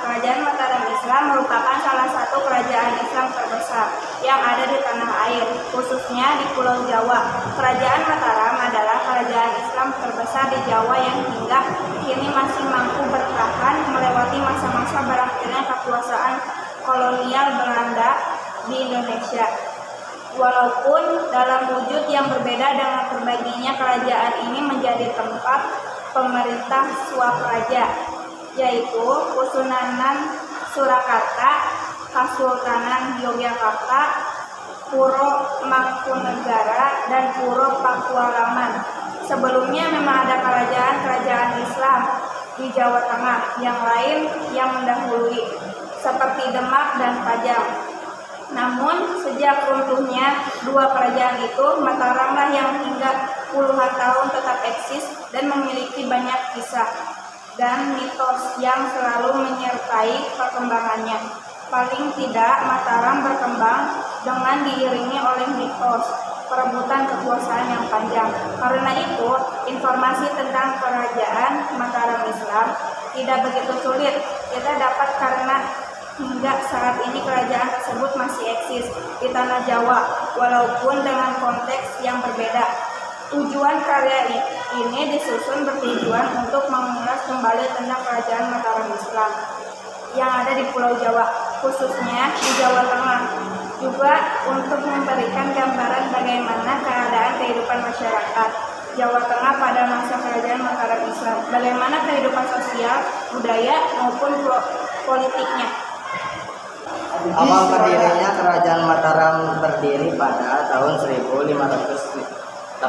Kerajaan Mataram Islam merupakan salah satu kerajaan Islam terbesar yang ada di tanah air, khususnya di Pulau Jawa. Kerajaan Mataram adalah kerajaan Islam terbesar di Jawa yang hingga kini masih mampu bertahan melewati masa-masa berakhirnya kekuasaan kolonial Belanda di Indonesia. Walaupun dalam wujud yang berbeda dengan terbaginya kerajaan ini menjadi tempat pemerintah swapraja, yaitu Kesunanan Surakarta, Kesultanan Yogyakarta, Puro Mangkunegara, dan Puro Pakualaman. Sebelumnya memang ada kerajaan-kerajaan Islam di Jawa Tengah yang lain yang mendahului, seperti Demak dan Pajang. Namun sejak runtuhnya dua kerajaan itu, Mataramlah yang hingga puluhan tahun tetap eksis dan memiliki banyak kisah dan mitos yang selalu menyertai perkembangannya. Paling tidak, Mataram berkembang dengan diiringi oleh mitos perebutan kekuasaan yang panjang. Karena itu, informasi tentang kerajaan Mataram Islam tidak begitu sulit kita dapat karena hingga saat ini kerajaan tersebut masih eksis di tanah Jawa, walaupun dengan konteks yang berbeda. Tujuan karya ini disusun bertujuan untuk mengulas kembali tentang kerajaan Mataram Islam yang ada di Pulau Jawa, khususnya di Jawa Tengah. Juga untuk memberikan gambaran bagaimana keadaan kehidupan masyarakat Jawa Tengah pada masa kerajaan Mataram Islam, bagaimana kehidupan sosial, budaya, maupun politiknya. Awal berdirinya kerajaan Mataram berdiri pada tahun 1582.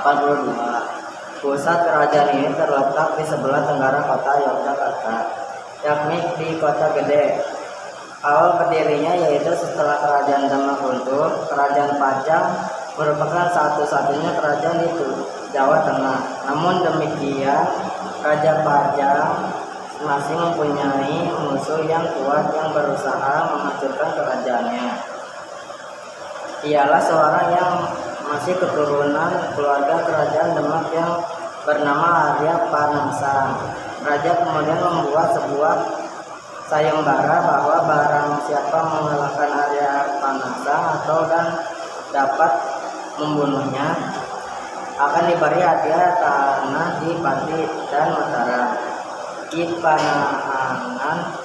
Pusat kerajaan ini terletak di sebelah tenggara kota Yogyakarta, yakni di Kota Gede. Awal berdirinya yaitu setelah kerajaan Demak runtuh, kerajaan Pajang merupakan satu-satunya kerajaan di Jawa Tengah. Namun demikian, Raja Pajang masih mempunyai musuh yang kuat yang berusaha menghancurkan kerajaannya. Ialah seorang yang masih keturunan keluarga kerajaan Demak yang bernama Arya Panasa. Raja kemudian membuat sebuah sayembara bahwa barang siapa mengalahkan Arya Panasa atau dan dapat membunuhnya akan diberi hadiah tanah di Pati dan Mataram, Ki Panahanan,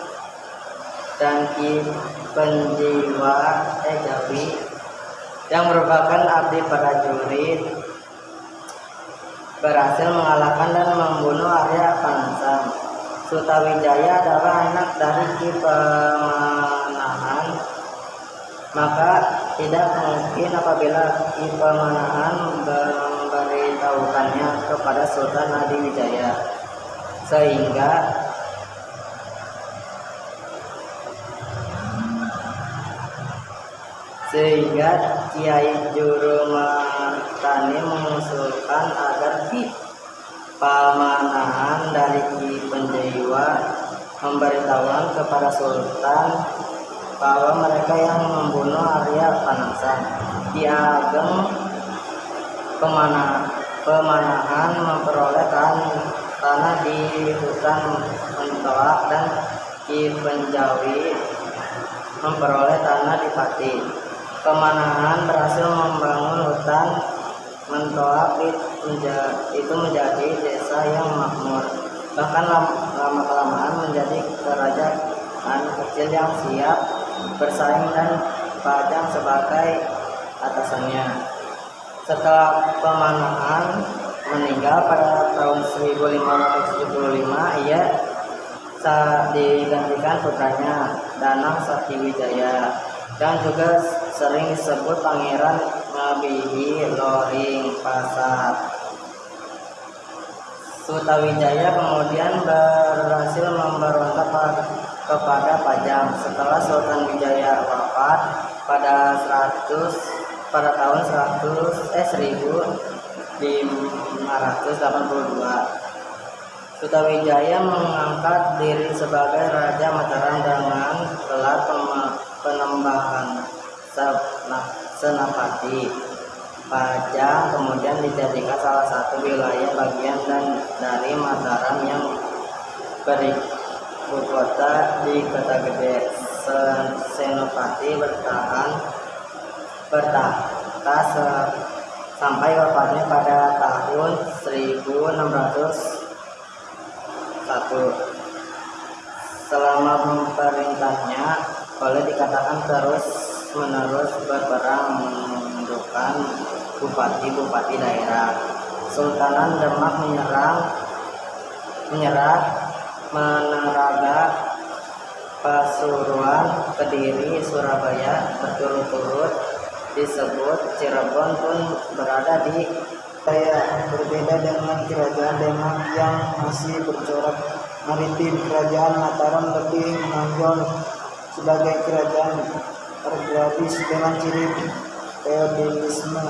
dan Ki Penjiwa Jawi yang merupakan abdi prajurit berhasil mengalahkan dan membunuh Arya Panasa. Sutawijaya adalah anak dari Ki Pemanahan, maka tidak mungkin apabila Ki Pemanahan memberitahukannya kepada Sultan Hadiwijaya, sehingga Kiai Jurumatani mengusulkan agar Ki Pamanahan dari Ki Penjiwa memberitahukan kepada Sultan bahwa mereka yang membunuh Arya Panasa. Ki Ageng Pemanahan memperoleh tanah di hutan Mentoak dan Ki Penjawi memperoleh tanah di Pati. Pemanahan berhasil membangun hutan Mentoak itu menjadi desa yang makmur, bahkan lama-kelamaan menjadi kerajaan kecil yang siap bersaing dan Pajang sebagai atasannya. Setelah Pemanahan meninggal pada tahun 1575, ia digantikan putranya Danang Saktiwijaya yang juga sering disebut Pangeran Ngabihi Loring Pasar. Sutawijaya kemudian berhasil memberontak kepada Pajang setelah Sultan Wijaya wafat pada tahun 1582. Sutawijaya mengangkat diri sebagai Raja Mataram dengan gelar Penembahan Senapati. Pajang kemudian dijadikan salah satu wilayah bagian dari Mataram yang ibu kota di Kota Gede. Senopati bertahta sampai wafatnya pada tahun 1601. Selama pemerintahnya boleh dikatakan terus menerus berperang menundukkan bupati-bupati daerah. Sultanan Demak Meneraga, Pasuruan, Kediri, Surabaya berturut-turut disebut. Cirebon pun berada di berbeda dengan kerajaan Demak yang masih bercorak maritim. Kerajaan Mataram lebih menonjol sebagai kerajaan agraris dengan ciri feodalisme.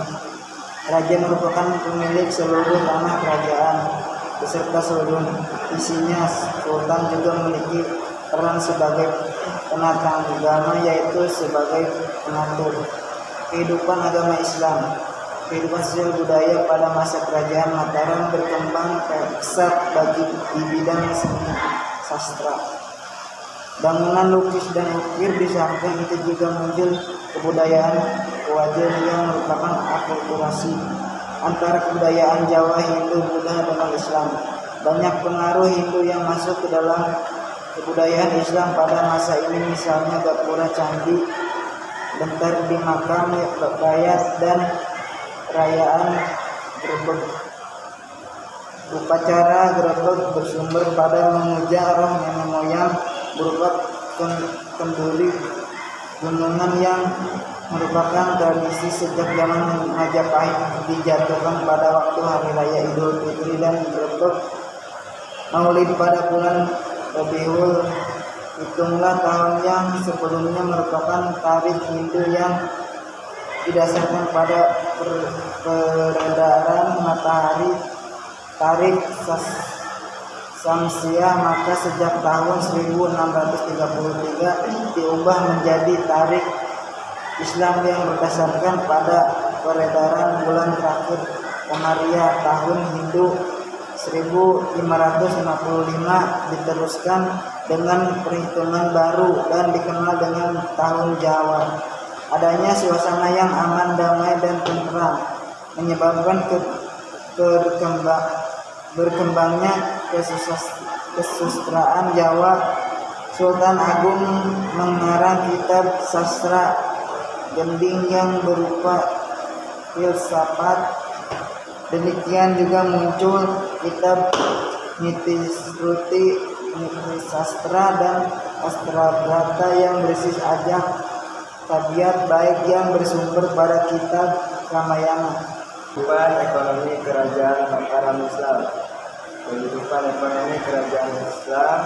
Raja merupakan pemilik seluruh tanah kerajaan beserta seluruh isinya. Sultan juga memiliki peran sebagai penata agama, yaitu sebagai pengatur kehidupan agama Islam. Kehidupan sosial budaya pada masa kerajaan Mataram berkembang pesat di bidang seni sastra, bangunan, lukis, dan ukir. Di samping itu juga muncul kebudayaan Wajen yang merupakan akulturasi antara kebudayaan Jawa, Hindu, Buddha, dengan Islam. Banyak pengaruh Hindu yang masuk ke dalam kebudayaan Islam pada masa ini, misalnya gapura, candi, bentar di makam, bayat, dan perayaan Grebeg. Upacara Grebeg bersumber pada memuja roh nenek moyang berupa kenduri gunungan yang merupakan tradisi sejak zaman Majapahit, dijatuhkan pada waktu hari raya Idul Fitri dan Grebeg Maulid pada bulan Rabiul. Hitunglah tahun yang sebelumnya merupakan tarikh Hindu yang didasarkan pada peredaran matahari, tarikh Samsiah, maka sejak tahun 1633 diubah menjadi tarikh Islam yang berdasarkan pada peredaran bulan terakhir Komariah. Tahun Hindu 1555 diteruskan dengan perhitungan baru dan dikenal dengan tahun Jawa. Adanya suasana yang aman, damai, dan tentram menyebabkan berkembangnya kesusastraan Jawa. Sultan Agung mengarang kitab sastra gending yang berupa filsafat. Demikian juga muncul kitab Nitisruti, Nitisastra, dan Astrabrata yang berisi ajak tabiat baik yang bersumber pada kitab Ramayana. Kehidupan ekonomi kerajaan Mataram Islam. Kehidupan ekonomi kerajaan Islam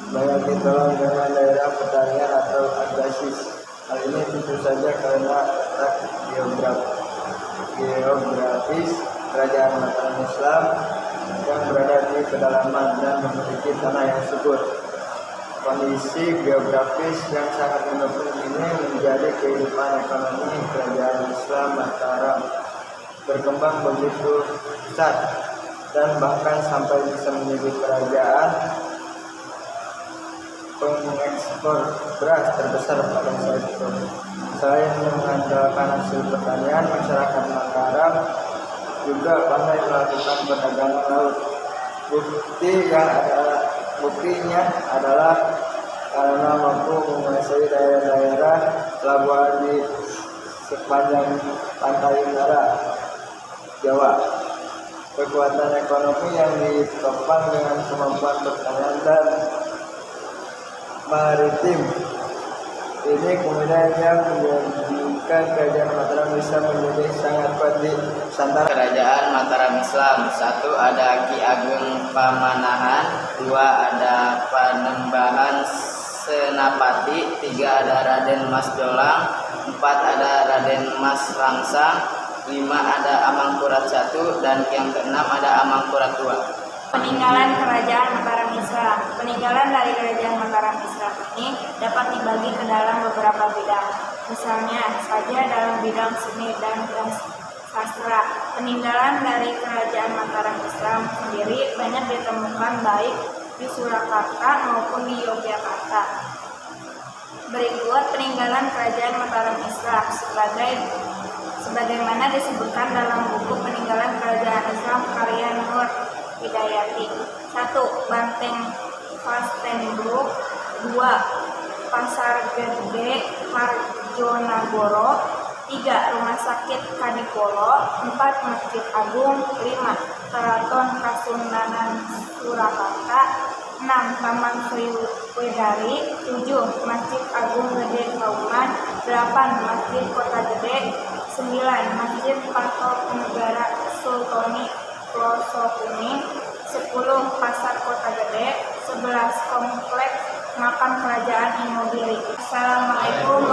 banyak ditolong dengan daerah pertanian atau agraris. Hal ini tentu saja karena letak geografis kerajaan Mataram Islam yang berada di pedalaman dan memiliki tanah yang subur. Kondisi geografis yang sangat mendukung ini menjadi kehidupan ekonomi kerajaan Islam Mataram berkembang begitu pesat dan bahkan sampai bisa menjadi kerajaan pengekspor beras terbesar pada saat itu. Selain mengandalkan hasil pertanian, masyarakat Mataram juga pandai melakukan perdagangan laut. Buktinya adalah karena mampu menguasai daerah-daerah pelabuhan di sepanjang pantai utara Jawa. Kekuatan ekonomi yang ditopang dengan kemampuan pertanian dan maritim ini kemudian yang menjadikan kerajaan Mataram bisa menjadi sangat kuat di Nusantara. Kerajaan Mataram Islam. 1. Ada Ki Ageng Pamanahan. 2. Ada Panembahan Senapati. 3. Ada Raden Mas Jolang. 4. Ada Raden Mas Rangsang. 5. Ada Amangkurat I. Dan yang ke-6 ada Amangkurat II. Peninggalan Kerajaan Mataram Islam. Peninggalan dari Kerajaan Mataram Islam ini dapat dibagi ke dalam beberapa bidang. Misalnya saja dalam bidang seni dan sastra. Peninggalan dari Kerajaan Mataram Islam sendiri banyak ditemukan baik di Surakarta maupun di Yogyakarta. Berikut peninggalan Kerajaan Mataram Islam sebagaimana disebutkan dalam buku Peninggalan Kerajaan Islam karya Nur Hidayati. 1. Banteng Vastenburg. 2. Pasar Gede Harjonagoro. 3. Rumah Sakit Kadipolo. 4. Masjid Agung. 5. Keraton Kasunanan Surakarta. 6. Taman Sriwedari. 7. Masjid Agung Gede Kauman. 8. Masjid Kota Gede. 9. Masjid Partonegara Sultoni Ploso Kuning. 10. Pasar Kota Gede. 11. Kompleks Makam Kerajaan Imogiri. Assalamualaikum